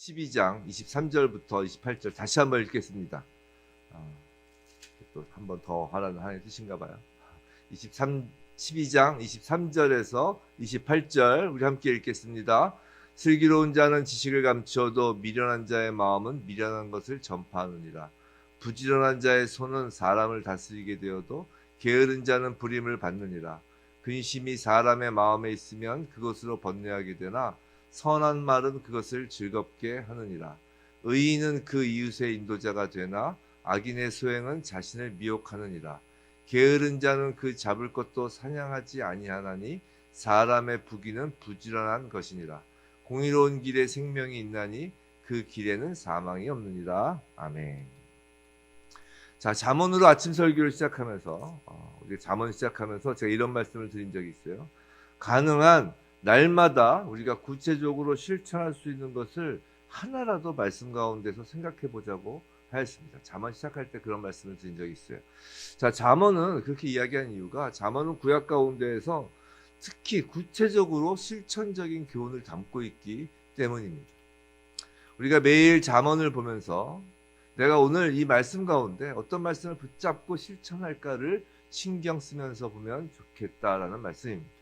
12장 23절부터 28절 다시 한번 읽겠습니다. 또 한 번 더 하라는 하나의 뜻인가 봐요. 12장 23절에서 28절 우리 함께 읽겠습니다. 슬기로운 자는 지식을 감추어도 미련한 자의 마음은 미련한 것을 전파하느니라. 부지런한 자의 손은 사람을 다스리게 되어도 게으른 자는 부림을 받느니라. 근심이 사람의 마음에 있으면 그것으로 번뇌하게 되나 선한 말은 그것을 즐겁게 하느니라. 의인은 그 이웃의 인도자가 되나 악인의 소행은 자신을 미혹하느니라. 게으른 자는 그 잡을 것도 사냥하지 아니하나니 사람의 부귀는 부지런한 것이니라. 공의로운 길에 생명이 있나니 그 길에는 사망이 없느니라. 아멘. 자, 잠언으로 아침 설교를 시작하면서 우리 잠언 시작하면서 제가 이런 말씀을 드린 적이 있어요. 가능한 날마다 우리가 구체적으로 실천할 수 있는 것을 하나라도 말씀 가운데서 생각해 보자고 하였습니다. 잠언 시작할 때 그런 말씀을 드린 적이 있어요. 자, 잠언은 그렇게 이야기한 이유가 잠언은 구약 가운데에서 특히 구체적으로 실천적인 교훈을 담고 있기 때문입니다. 우리가 매일 잠언을 보면서 내가 오늘 이 말씀 가운데 어떤 말씀을 붙잡고 실천할까를 신경 쓰면서 보면 좋겠다라는 말씀입니다.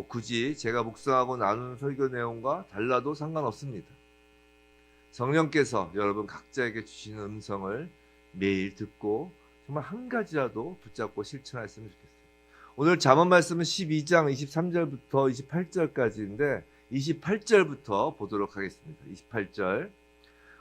굳이 제가 묵상하고 나누는 설교 내용과 달라도 상관없습니다. 성령께서 여러분 각자에게 주시는 음성을 매일 듣고 정말 한 가지라도 붙잡고 실천했으면 좋겠어요. 오늘 잠언 말씀은 12장 23절부터 28절까지인데 28절부터 보도록 하겠습니다. 28절.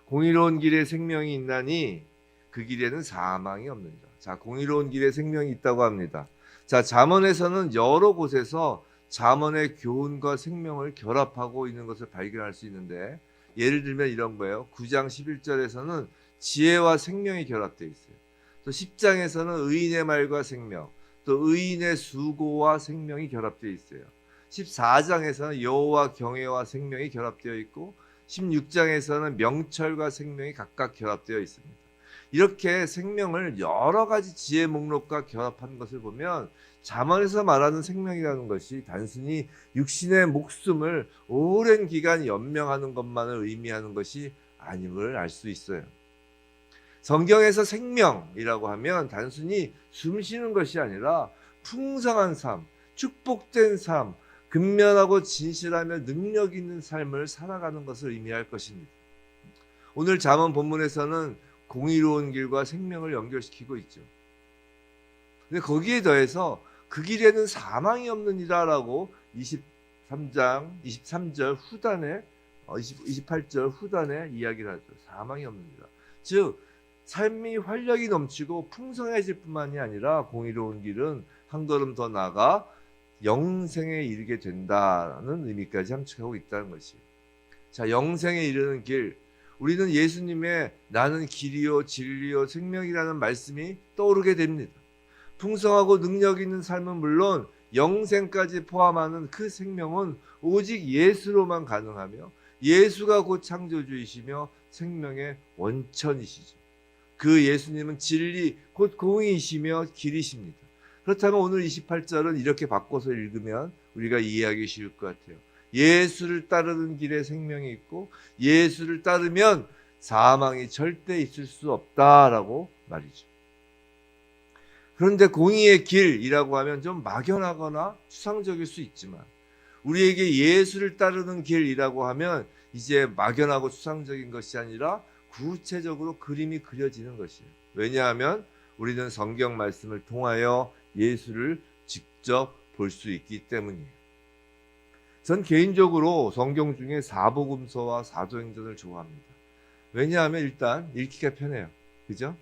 공의로운 길에 생명이 있나니 그 길에는 사망이 없느니라. 자, 공의로운 길에 생명이 있다고 합니다. 자, 잠언에서는 여러 곳에서 잠언의 교훈과 생명을 결합하고 있는 것을 발견할 수 있는데 예를 들면 이런 거예요. 9장 11절에서는 지혜와 생명이 결합되어 있어요. 또 10장에서는 의인의 말과 생명, 또 의인의 수고와 생명이 결합되어 있어요. 14장에서는 여호와 경외와 생명이 결합되어 있고 16장에서는 명철과 생명이 각각 결합되어 있습니다. 이렇게 생명을 여러 가지 지혜 목록과 결합한 것을 보면 잠언에서 말하는 생명이라는 것이 단순히 육신의 목숨을 오랜 기간 연명하는 것만을 의미하는 것이 아님을 알 수 있어요. 성경에서 생명이라고 하면 단순히 숨 쉬는 것이 아니라 풍성한 삶, 축복된 삶, 근면하고 진실하며 능력 있는 삶을 살아가는 것을 의미할 것입니다. 오늘 잠언 본문에서는 공의로운 길과 생명을 연결시키고 있죠. 근데 거기에 더해서 그 길에는 사망이 없느니라라고 23절 후단에 28절 후단에 이야기를 하죠. 사망이 없느니라. 즉 삶이 활력이 넘치고 풍성해질 뿐만이 아니라 공의로운 길은 한 걸음 더 나아가 영생에 이르게 된다는 의미까지 함축하고 있다는 것이에요. 자, 영생에 이르는 길. 우리는 예수님의 나는 길이요 진리요 생명이라는 말씀이 떠오르게 됩니다. 풍성하고 능력 있는 삶은 물론 영생까지 포함하는 그 생명은 오직 예수로만 가능하며 예수가 곧 창조주이시며 생명의 원천이시죠. 그 예수님은 진리 곧 공의이시며 길이십니다. 그렇다면 오늘 28절은 이렇게 바꿔서 읽으면 우리가 이해하기 쉬울 것 같아요. 예수를 따르는 길에 생명이 있고 예수를 따르면 사망이 절대 있을 수 없다라고 말이죠. 그런데 공의의 길이라고 하면 좀 막연하거나 추상적일 수 있지만 우리에게 예수를 따르는 길이라고 하면 이제 막연하고 추상적인 것이 아니라 구체적으로 그림이 그려지는 것이에요. 왜냐하면 우리는 성경 말씀을 통하여 예수를 직접 볼 수 있기 때문이에요. 전 개인적으로 성경 중에 사복음서와 사도행전을 좋아합니다. 왜냐하면 일단 읽기가 편해요. 그죠?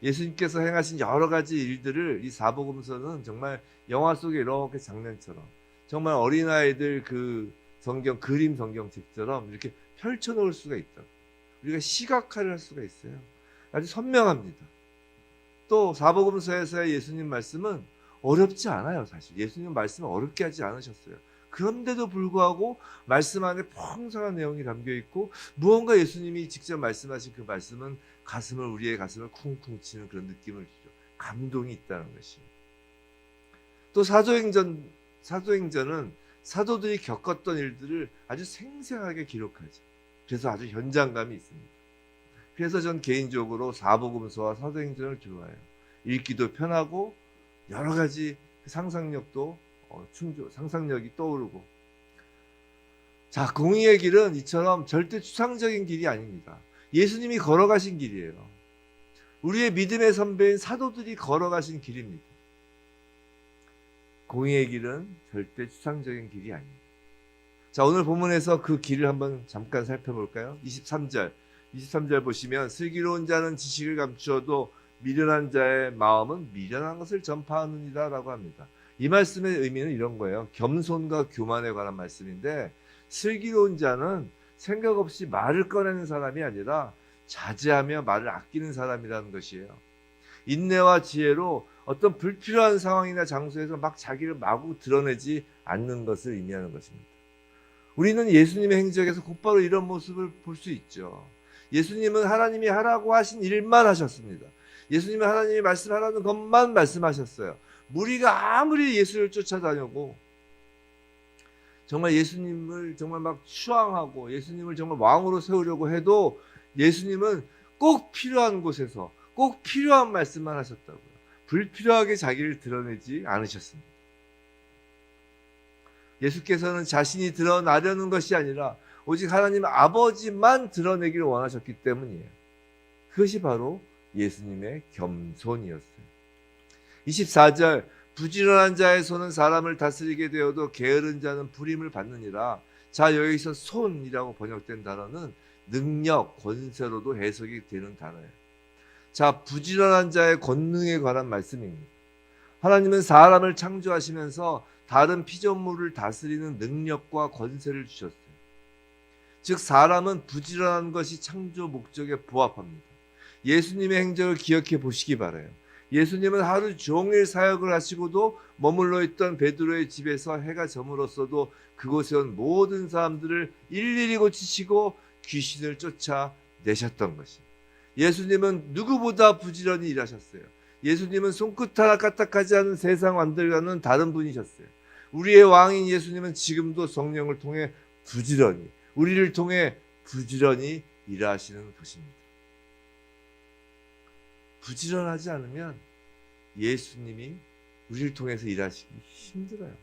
예수님께서 행하신 여러 가지 일들을 이 사복음서는 정말 영화 속에 이렇게 장면처럼 정말 어린아이들 그 성경 그림 성경책처럼 이렇게 펼쳐놓을 수가 있다. 우리가 시각화를 할 수가 있어요. 아주 선명합니다. 또 사복음서에서의 예수님 말씀은 어렵지 않아요. 사실 예수님 말씀은 어렵게 하지 않으셨어요. 그런데도 불구하고 말씀 안에 풍성한 내용이 담겨 있고 무언가 예수님이 직접 말씀하신 그 말씀은 우리의 가슴을 쿵쿵 치는 그런 느낌을 주죠. 감동이 있다는 것이. 또 사도행전은 사도들이 겪었던 일들을 아주 생생하게 기록하죠. 그래서 아주 현장감이 있습니다. 그래서 전 개인적으로 사복음서와 사도행전을 좋아해요. 읽기도 편하고 여러 가지 상상력도 상상력이 떠오르고. 자, 공의의 길은 이처럼 절대 추상적인 길이 아닙니다. 예수님이 걸어가신 길이에요. 우리의 믿음의 선배인 사도들이 걸어가신 길입니다. 공의의 길은 절대 추상적인 길이 아닙니다. 자, 오늘 본문에서 그 길을 한번 잠깐 살펴볼까요? 23절 보시면 슬기로운 자는 지식을 감추어도 미련한 자의 마음은 미련한 것을 전파하느니라 라고 합니다. 이 말씀의 의미는 이런 거예요. 겸손과 교만에 관한 말씀인데, 슬기로운 자는 생각 없이 말을 꺼내는 사람이 아니라 자제하며 말을 아끼는 사람이라는 것이에요. 인내와 지혜로 어떤 불필요한 상황이나 장소에서 막 자기를 마구 드러내지 않는 것을 의미하는 것입니다. 우리는 예수님의 행적에서 곧바로 이런 모습을 볼 수 있죠. 예수님은 하나님이 하라고 하신 일만 하셨습니다. 예수님은 하나님이 말씀하라는 것만 말씀하셨어요. 무리가 아무리 예수를 쫓아다니고 정말 예수님을 정말 막 추앙하고 예수님을 정말 왕으로 세우려고 해도 예수님은 꼭 필요한 곳에서 꼭 필요한 말씀만 하셨다고요. 불필요하게 자기를 드러내지 않으셨습니다. 예수께서는 자신이 드러나려는 것이 아니라 오직 하나님 아버지만 드러내기를 원하셨기 때문이에요. 그것이 바로 예수님의 겸손이었어요. 24절 부지런한 자의 손은 사람을 다스리게 되어도 게으른 자는 불임을 받느니라. 자, 여기서 손이라고 번역된 단어는 능력, 권세로도 해석이 되는 단어예요. 자, 부지런한 자의 권능에 관한 말씀입니다. 하나님은 사람을 창조하시면서 다른 피조물을 다스리는 능력과 권세를 주셨어요. 즉 사람은 부지런한 것이 창조 목적에 부합합니다. 예수님의 행적을 기억해 보시기 바라요. 예수님은 하루 종일 사역을 하시고도 머물러 있던 베드로의 집에서 해가 저물었어도 그곳에 온 모든 사람들을 일일이 고치시고 귀신을 쫓아내셨던 것입니다. 예수님은 누구보다 부지런히 일하셨어요. 예수님은 손끝 하나 까딱하지 않은 세상 왕들과는 다른 분이셨어요. 우리의 왕인 예수님은 지금도 성령을 통해 부지런히, 우리를 통해 부지런히 일하시는 것입니다. 부지런하지 않으면 예수님이 우리를 통해서 일하시기 힘들어요.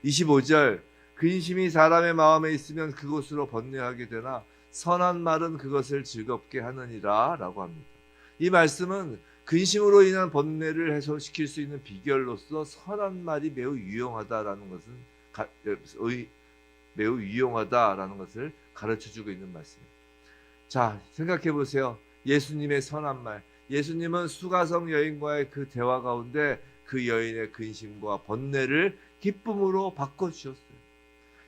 25절 근심이 사람의 마음에 있으면 그곳으로 번뇌하게 되나 선한 말은 그것을 즐겁게 하느니라 라고 합니다. 이 말씀은 근심으로 인한 번뇌를 해소시킬 수 있는 비결로서 선한 말이 매우 유용하다라는 것을 가르쳐주고 있는 말씀입니다. 자, 생각해 보세요. 예수님의 선한 말. 예수님은 수가성 여인과의 그 대화 가운데 그 여인의 근심과 번뇌를 기쁨으로 바꿔주셨어요.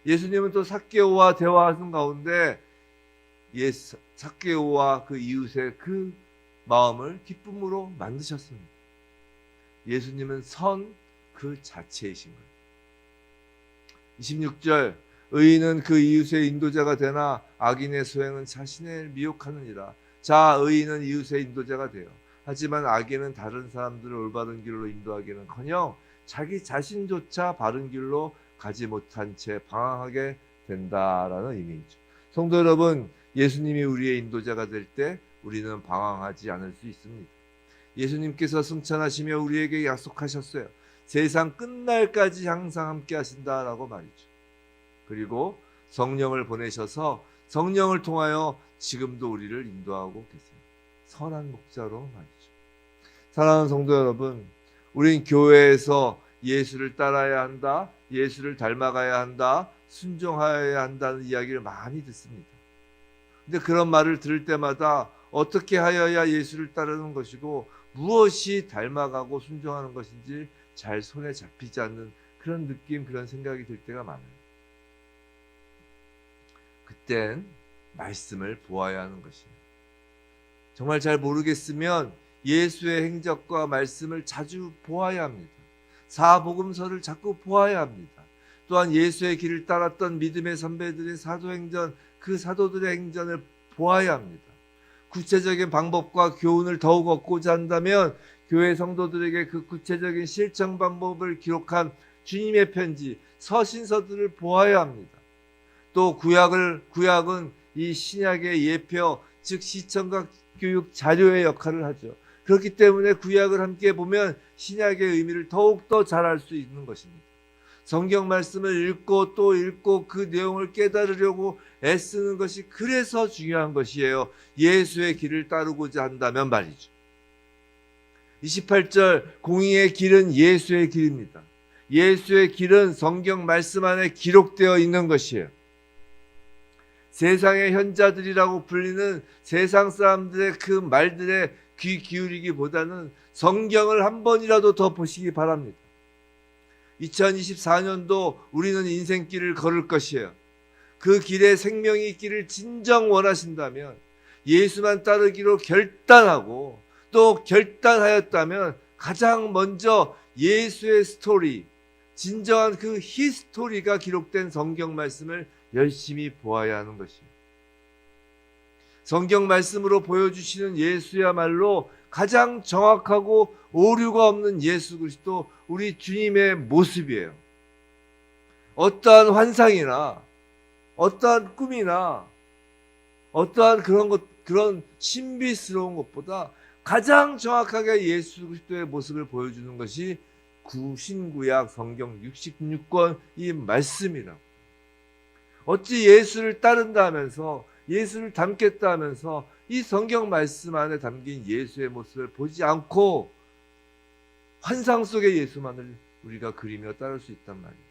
예수님은 또 삭개오와 대화하는 가운데 삭개오와 그 이웃의 그 마음을 기쁨으로 만드셨습니다. 예수님은 선 그 자체이신 거예요. 26절 의인은 그 이웃의 인도자가 되나 악인의 소행은 자신을 미혹하느니라. 자, 의인은 이웃의 인도자가 돼요. 하지만 악인은 다른 사람들을 올바른 길로 인도하기는커녕 자기 자신조차 바른 길로 가지 못한 채 방황하게 된다라는 의미이죠. 성도 여러분, 예수님이 우리의 인도자가 될 때 우리는 방황하지 않을 수 있습니다. 예수님께서 승천하시며 우리에게 약속하셨어요. 세상 끝날까지 항상 함께 하신다라고 말이죠. 그리고 성령을 보내셔서 성령을 통하여 지금도 우리를 인도하고 계세요. 선한 목자로 말이죠. 사랑하는 성도 여러분, 우린 교회에서 예수를 따라야 한다, 예수를 닮아가야 한다, 순종하여야 한다는 이야기를 많이 듣습니다. 근데 그런 말을 들을 때마다 어떻게 하여야 예수를 따르는 것이고 무엇이 닮아가고 순종하는 것인지 잘 손에 잡히지 않는 그런 느낌, 그런 생각이 들 때가 많아요. 그땐 말씀을 보아야 하는 것이에요. 정말 잘 모르겠으면 예수의 행적과 말씀을 자주 보아야 합니다. 사복음서를 자꾸 보아야 합니다. 또한 예수의 길을 따랐던 믿음의 선배들의 사도행전, 그 사도들의 행전을 보아야 합니다. 구체적인 방법과 교훈을 더욱 얻고자 한다면 교회 성도들에게 그 구체적인 실천 방법을 기록한 주님의 편지, 서신서들을 보아야 합니다. 또 구약은 이 신약의 예표, 즉 시청각 교육 자료의 역할을 하죠. 그렇기 때문에 구약을 함께 보면 신약의 의미를 더욱더 잘 알 수 있는 것입니다. 성경 말씀을 읽고 또 읽고 그 내용을 깨달으려고 애쓰는 것이 그래서 중요한 것이에요. 예수의 길을 따르고자 한다면 말이죠. 28절, 공의의 길은 예수의 길입니다. 예수의 길은 성경 말씀 안에 기록되어 있는 것이에요. 세상의 현자들이라고 불리는 세상 사람들의 그 말들에 귀 기울이기보다는 성경을 한 번이라도 더 보시기 바랍니다. 2024년도 우리는 인생길을 걸을 것이에요. 그 길에 생명이 있기를 진정 원하신다면 예수만 따르기로 결단하고 또 결단하였다면 가장 먼저 예수의 스토리, 진정한 그 히스토리가 기록된 성경 말씀을 열심히 보아야 하는 것이에요. 성경 말씀으로 보여주시는 예수야말로 가장 정확하고 오류가 없는 예수 그리스도, 우리 주님의 모습이에요. 어떠한 환상이나 어떠한 꿈이나 어떠한 그런 신비스러운 것보다 가장 정확하게 예수 그리스도의 모습을 보여주는 것이 신구약 성경 66권 이 말씀이라고. 어찌 예수를 따른다 하면서, 예수를 닮겠다 하면서 이 성경 말씀 안에 담긴 예수의 모습을 보지 않고 환상 속의 예수만을 우리가 그리며 따를 수 있단 말이에요.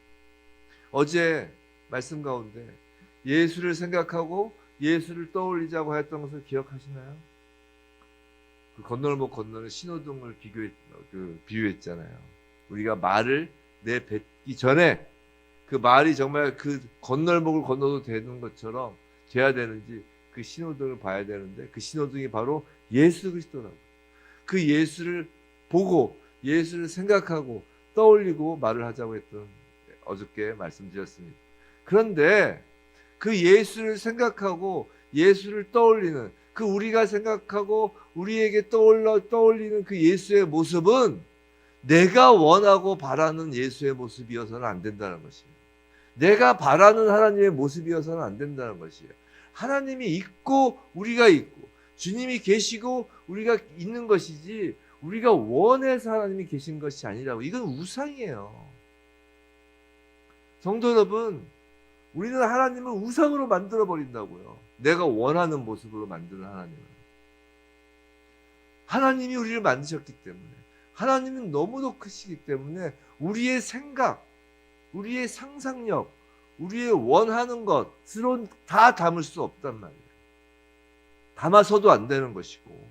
어제 말씀 가운데 예수를 생각하고 예수를 떠올리자고 했던 것을 기억하시나요? 그 건널목 건너는 신호등을 비유했잖아요. 우리가 말을 내뱉기 전에 그 말이 정말 그 건널목을 건너도 되는 것처럼 돼야 되는지 그 신호등을 봐야 되는데, 그 신호등이 바로 예수 그리스도라고. 그 예수를 보고 예수를 생각하고 떠올리고 말을 하자고 했던, 어저께 말씀드렸습니다. 그런데 그 예수를 생각하고 예수를 떠올리는, 그 우리가 생각하고 우리에게 떠올리는 그 예수의 모습은 내가 원하고 바라는 예수의 모습이어서는 안 된다는 것이에요. 내가 바라는 하나님의 모습이어서는 안 된다는 것이에요. 하나님이 있고 우리가 있고 주님이 계시고 우리가 있는 것이지, 우리가 원해서 하나님이 계신 것이 아니라고. 이건 우상이에요. 성도 여러분, 우리는 하나님을 우상으로 만들어 버린다고요. 내가 원하는 모습으로 만드는 하나님을. 하나님이 우리를 만드셨기 때문에, 하나님은 너무도 크시기 때문에 우리의 생각, 우리의 상상력, 우리의 원하는 것으로 다 담을 수 없단 말이에요. 담아서도 안 되는 것이고,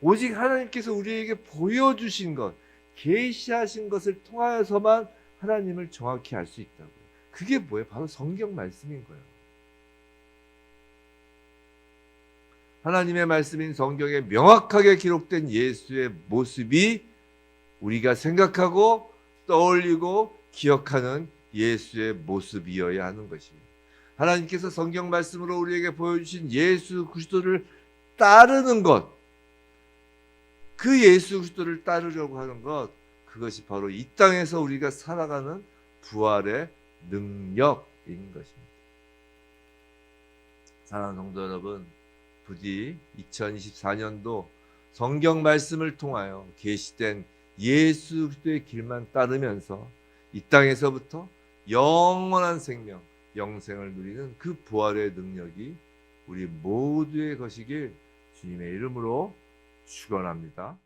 오직 하나님께서 우리에게 보여주신 것, 계시하신 것을 통하여서만 하나님을 정확히 알 수 있다고요. 그게 뭐예요? 바로 성경 말씀인 거예요. 하나님의 말씀인 성경에 명확하게 기록된 예수의 모습이 우리가 생각하고 떠올리고 기억하는 예수의 모습이어야 하는 것입니다. 하나님께서 성경 말씀으로 우리에게 보여주신 예수 그리스도를 따르는 것, 그 예수 그리스도를 따르려고 하는 것, 그것이 바로 이 땅에서 우리가 살아가는 부활의 능력인 것입니다. 사랑하는 성도 여러분, 부디 2024년도 성경 말씀을 통하여 계시된 예수 그리스도의 길만 따르면서 이 땅에서부터 영원한 생명, 영생을 누리는 그 부활의 능력이 우리 모두의 것이길 주님의 이름으로 축원합니다.